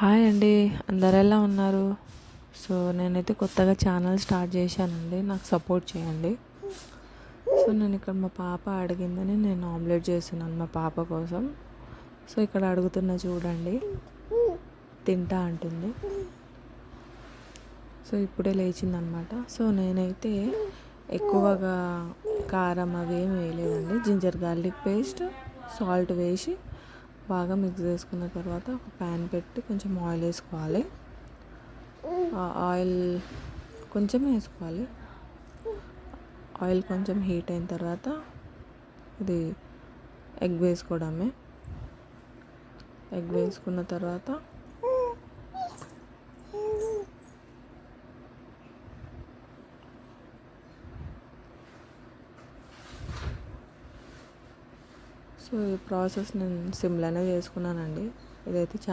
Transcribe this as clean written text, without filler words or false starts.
Hi అండి, అందరు ఎలా ఉన్నారు? సో నేనైతే కొత్తగా ఛానల్ స్టార్ట్ చేశానండి, నాకు సపోర్ట్ చేయండి. సో నేను ఇక్కడ మా పాప అడిగిందని నేను ఆమ్లెట్ చేస్తున్నాను మా పాప కోసం. సో ఇక్కడ అడుగుతున్న చూడండి, తింటా అంటుంది. సో ఇప్పుడే లేచిందనమాట. సో నేనైతే ఎక్కువగా కారం అవి ఏమి వేయలేదండి. జింజర్ గార్లిక్ పేస్ట్, సాల్ట్ వేసి బాగా మిక్స్ చేసుకున్న తర్వాత ఒక ప్యాన్ పెట్టి కొంచెం ఆయిల్ వేసుకోవాలి. ఆయిల్ కొంచెం వేసుకోవాలి. ఆయిల్ కొంచెం హీట్ అయిన తర్వాత ఇది ఎగ్ వేసుకోవడమే. ఎగ్ వేసుకున్న తర్వాత సో ఈ ప్రాసెస్ నేను సిమ్లోనే చేసుకున్నానండి. ఇదైతే చాలా